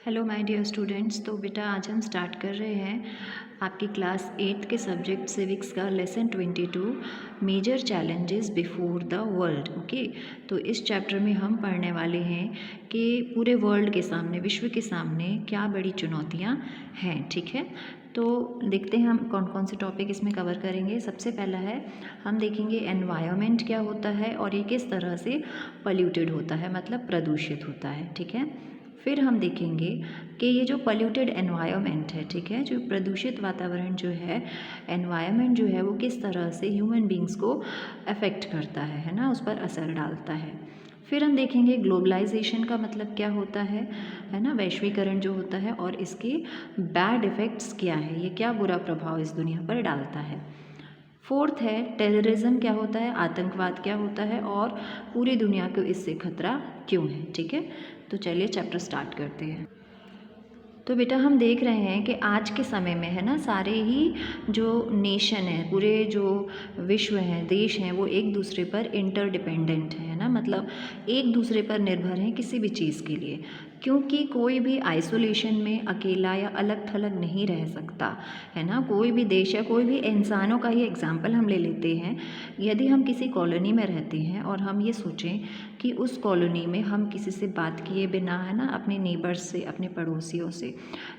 Hello my dear students. तो बेटा आज हम स्टार्ट कर रहे हैं आपकी क्लास 8 के सब्जेक्ट सिविक्स का lesson 22 major challenges before the world. Okay, तो इस चैप्टर में हम पढ़ने वाले हैं कि पूरे वर्ल्ड के सामने, विश्व के सामने क्या बड़ी चुनौतियां हैं। ठीक है, तो देखते हैं हम कौन कौन से टॉपिक इसमें कवर करेंगे। सबसे पहला है, हम देखेंगे एनवायरनमेंट क्या होता है और ये किस तरह से पॉल्यूटेड होता है, मतलब प्रदूषित होता है। ठीक है, फिर हम देखेंगे कि ये जो पॉल्यूटेड एनवायरनमेंट है, ठीक है, जो प्रदूषित वातावरण जो है, एनवायरनमेंट जो है वो किस तरह से ह्यूमन बींग्स को अफेक्ट करता है ना, उस पर असर डालता है। फिर हम देखेंगे ग्लोबलाइजेशन का मतलब क्या होता है ना, वैश्वीकरण जो होता है और इसके बैड इफ़ेक्ट्स क्या है, ये क्या बुरा प्रभाव इस दुनिया पर डालता है। फोर्थ है टेररिज्म क्या होता है, आतंकवाद क्या होता है और पूरी दुनिया को इससे खतरा क्यों है। ठीक है, तो चलिए चैप्टर स्टार्ट करते हैं। तो बेटा हम देख रहे हैं कि आज के समय में है ना, सारे ही जो नेशन है, पूरे जो विश्व हैं, देश हैं, वो एक दूसरे पर इंटरडिपेंडेंट है ना, मतलब एक दूसरे पर निर्भर हैं किसी भी चीज़ के लिए, क्योंकि कोई भी आइसोलेशन में अकेला या अलग थलग नहीं रह सकता है ना। कोई भी देश या कोई भी इंसानों का ही एग्जाम्पल हम ले लेते हैं। यदि हम किसी कॉलोनी में रहते हैं और हम ये सोचें कि उस कॉलोनी में हम किसी से बात किए बिना है ना, अपने नेबर्स से, अपने पड़ोसियों से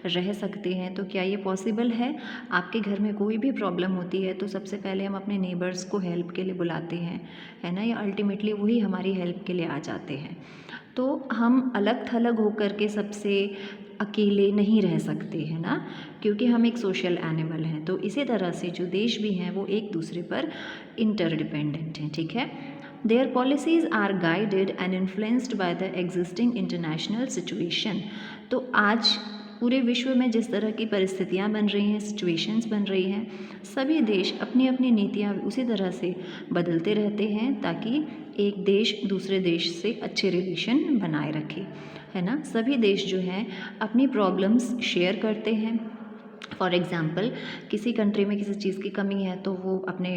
रह सकते हैं, तो क्या ये पॉसिबल है? आपके घर में कोई भी प्रॉब्लम होती है तो सबसे पहले हम अपने नेबर्स को हेल्प के लिए बुलाते हैं, है ना, या अल्टीमेटली वही हमारी हेल्प के लिए आ जाते हैं। तो हम अलग थलग होकर के सबसे अकेले नहीं रह सकते हैं ना, क्योंकि हम एक सोशल एनिमल हैं। तो इसी तरह से जो देश भी हैं वो एक दूसरे पर इंटरडिपेंडेंट हैं। ठीक है, their policies are guided and influenced by the existing international situation. तो आज पूरे विश्व में जिस तरह की परिस्थितियाँ बन रही हैं, सिचुएशंस बन रही हैं, सभी देश अपनी अपनी नीतियाँ उसी तरह से बदलते रहते हैं ताकि एक देश दूसरे देश से अच्छे रिलेशन बनाए रखे, है ना। सभी देश जो हैं अपनी प्रॉब्लम्स शेयर करते हैं। फॉर एग्ज़ाम्पल, किसी कंट्री में किसी चीज़ की कमी है तो वो अपने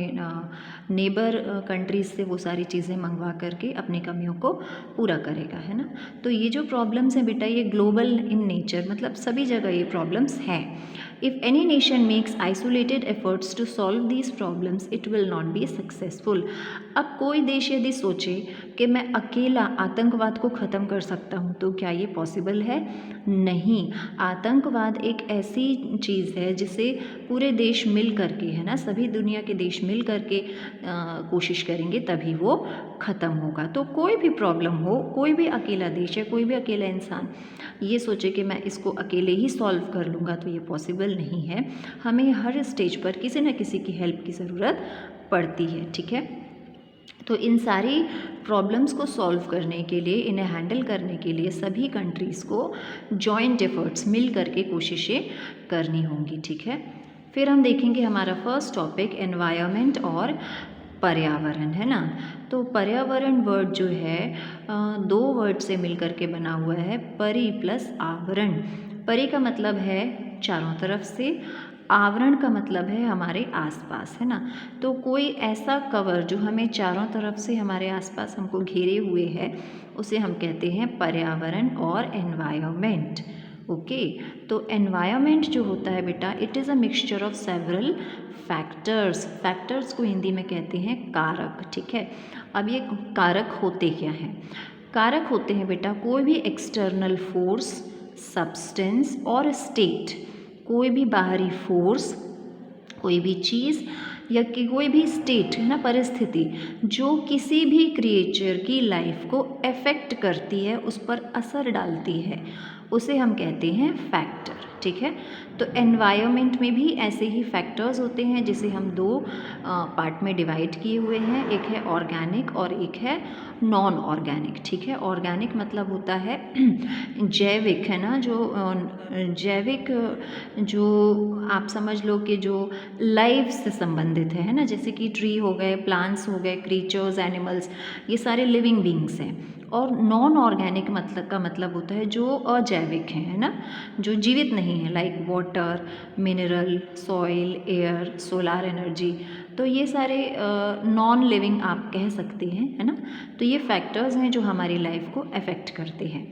नेबर कंट्रीज़ से वो सारी चीज़ें मंगवा करके अपनी कमियों को पूरा करेगा, है ना। तो ये जो प्रॉब्लम्स हैं बेटा, ये ग्लोबल इन नेचर, मतलब सभी जगह ये प्रॉब्लम्स हैं। If any nation makes isolated efforts to solve these problems it will not be successful. अब कोई देश यदि सोचे कि मैं अकेला आतंकवाद को ख़त्म कर सकता हूँ, तो क्या ये पॉसिबल है? नहीं। आतंकवाद एक ऐसी चीज़ है जिसे पूरे देश मिल करके, है ना, सभी दुनिया के देश मिल करके कोशिश करेंगे तभी वो ख़त्म होगा। तो कोई भी प्रॉब्लम हो, कोई भी अकेला देश है, कोई भी अकेला इंसान ये सोचे कि मैं इसको अकेले ही सॉल्व कर लूँगा, तो ये पॉसिबल नहीं है। हमें हर स्टेज पर किसी न किसी की हेल्प की ज़रूरत पड़ती है। ठीक है, तो इन सारी प्रॉब्लम्स को सॉल्व करने के लिए, इन्हें हैंडल करने के लिए सभी कंट्रीज़ को जॉइंट एफर्ट्स मिल करके कोशिशें करनी होंगी। ठीक है, फिर हम देखेंगे हमारा फर्स्ट टॉपिक एनवायरनमेंट और पर्यावरण, है ना। तो पर्यावरण वर्ड जो है दो वर्ड से मिल करके बना हुआ है, परि प्लस आवरण। परि का मतलब है चारों तरफ से, आवरण का मतलब है हमारे आसपास, है ना। तो कोई ऐसा कवर जो हमें चारों तरफ से हमारे आसपास हमको घेरे हुए है, उसे हम कहते हैं पर्यावरण और एनवायरनमेंट। ओके, तो एनवायरनमेंट जो होता है बेटा, it is a mixture of several factors. Factors को हिंदी में कहते हैं कारक। ठीक है, अब ये कारक होते क्या हैं? कारक होते हैं बेटा कोई भी एक्सटर्नल फोर्स, सब्सटेंस और स्टेट, कोई भी बाहरी फोर्स, कोई भी चीज़ या कि कोई भी स्टेट, है ना, परिस्थिति जो किसी भी क्रिएचर की लाइफ को अफेक्ट करती है, उस पर असर डालती है, उसे हम कहते हैं फैक्टर। ठीक है, तो एनवायरनमेंट में भी ऐसे ही फैक्टर्स होते हैं जिसे हम दो पार्ट में डिवाइड किए हुए हैं, एक है ऑर्गेनिक और एक है नॉन ऑर्गेनिक। ठीक है, ऑर्गेनिक मतलब होता है जैविक, है ना, जो जैविक, जो आप समझ लो कि जो लाइफ से संबंधित संबंधित है ना, जैसे कि ट्री हो गए, प्लांट्स हो गए, क्रीचर्स, एनिमल्स, ये सारे लिविंग बींग्स हैं। और नॉन ऑर्गेनिक मतलब का मतलब होता है जो अजैविक हैं, है ना, जो जीवित नहीं है, like water, mineral, soil, air, solar energy. तो ये सारे नॉन लिविंग आप कह सकते हैं, है ना। तो ये फैक्टर्स हैं जो हमारी लाइफ को अफेक्ट करते हैं।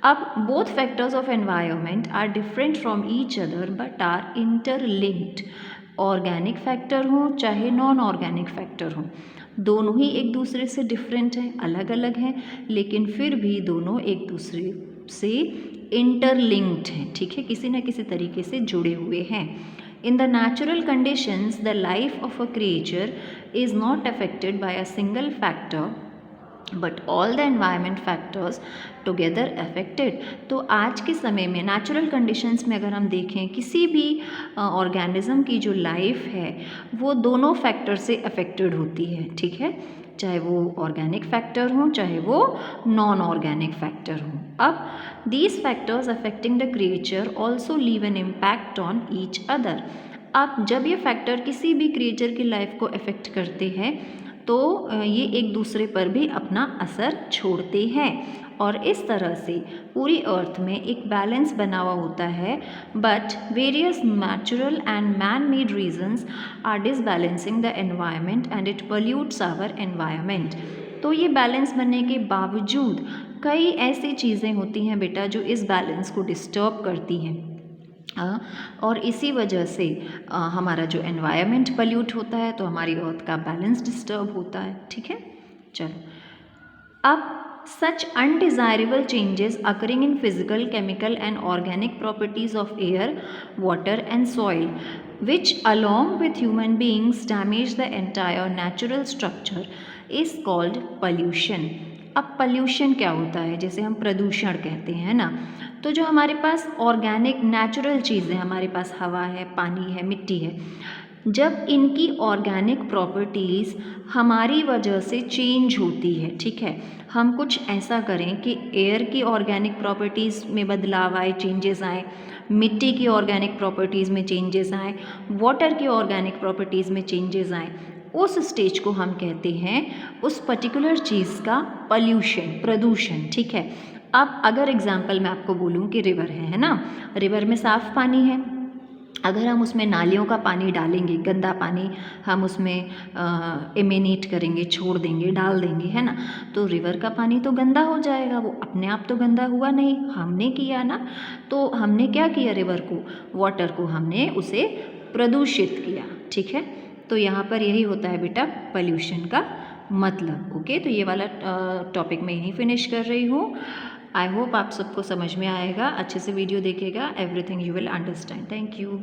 अब both factors of environment are different from each other but are interlinked. Organic factor हों चाहे नॉन ऑर्गेनिक फैक्टर हों, दोनों ही एक दूसरे से डिफरेंट हैं, अलग अलग हैं, लेकिन फिर भी दोनों एक दूसरे से इंटरलिंक्ड हैं, ठीक है, किसी न किसी तरीके से जुड़े हुए हैं। In the natural conditions, the life of a creature is not affected by a single factor, but all the environment factors together affected. तो आज के समय में नेचुरल कंडीशंस में अगर हम देखें, किसी भी ऑर्गेनिज्म की जो लाइफ है वो दोनों फैक्टर से अफेक्टेड होती है, ठीक है, चाहे वो ऑर्गेनिक फैक्टर हों चाहे वो नॉन ऑर्गेनिक फैक्टर हों। अब these factors affecting the creature also leave an impact on each other. अब जब ये फैक्टर किसी भी क्रिएचर की लाइफ को अफेक्ट करते हैं तो ये एक दूसरे पर भी अपना असर छोड़ते हैं, और इस तरह से पूरी अर्थ में एक बैलेंस बना हुआ होता है। But various natural and man made reasons are disbalancing the environment and it pollutes our environment. तो ये बैलेंस बनने के बावजूद कई ऐसी चीज़ें होती हैं बेटा जो इस बैलेंस को डिस्टर्ब करती हैं, और इसी वजह से हमारा जो एनवायरनमेंट पल्यूट होता है तो हमारी अर्थ का बैलेंस डिस्टर्ब होता है, ठीक है। चलो, अब such undesirable changes occurring in physical, chemical and organic properties of air, water and soil which along with human beings damage the entire natural structure is called pollution। अब pollution क्या होता है, जैसे हम प्रदूषण कहते हैं ना, तो जो हमारे पास ऑर्गेनिक नेचुरल चीज़ें, हमारे पास हवा है, पानी है, मिट्टी है, जब इनकी ऑर्गेनिक प्रॉपर्टीज़ हमारी वजह से चेंज होती है, ठीक है, हम कुछ ऐसा करें कि एयर की ऑर्गेनिक प्रॉपर्टीज़ में बदलाव आए, चेंजेस आए, मिट्टी की ऑर्गेनिक प्रॉपर्टीज़ में चेंजेस आए, वाटर की ऑर्गेनिक प्रॉपर्टीज़ में चेंजेस आए, उस स्टेज को हम कहते हैं उस पर्टिकुलर चीज़ का पॉल्यूशन, प्रदूषण, ठीक है। अब अगर एग्जांपल मैं आपको बोलूँ कि रिवर है ना, रिवर में साफ़ पानी है, अगर हम उसमें नालियों का पानी डालेंगे, गंदा पानी हम उसमें एमिनेट करेंगे, छोड़ देंगे, डाल देंगे, है ना, तो रिवर का पानी तो गंदा हो जाएगा। वो अपने आप तो गंदा हुआ नहीं, हमने किया ना। तो हमने क्या किया, रिवर को, वाटर को हमने उसे प्रदूषित किया, ठीक है। तो यहाँ पर यही होता है बेटा पॉल्यूशन का मतलब। ओके, तो ये वाला टॉपिक मैं यहीं फिनिश कर रही हूँ। आई होप आप सबको समझ में आएगा, अच्छे से वीडियो देखेगा, everything you will understand. Thank you.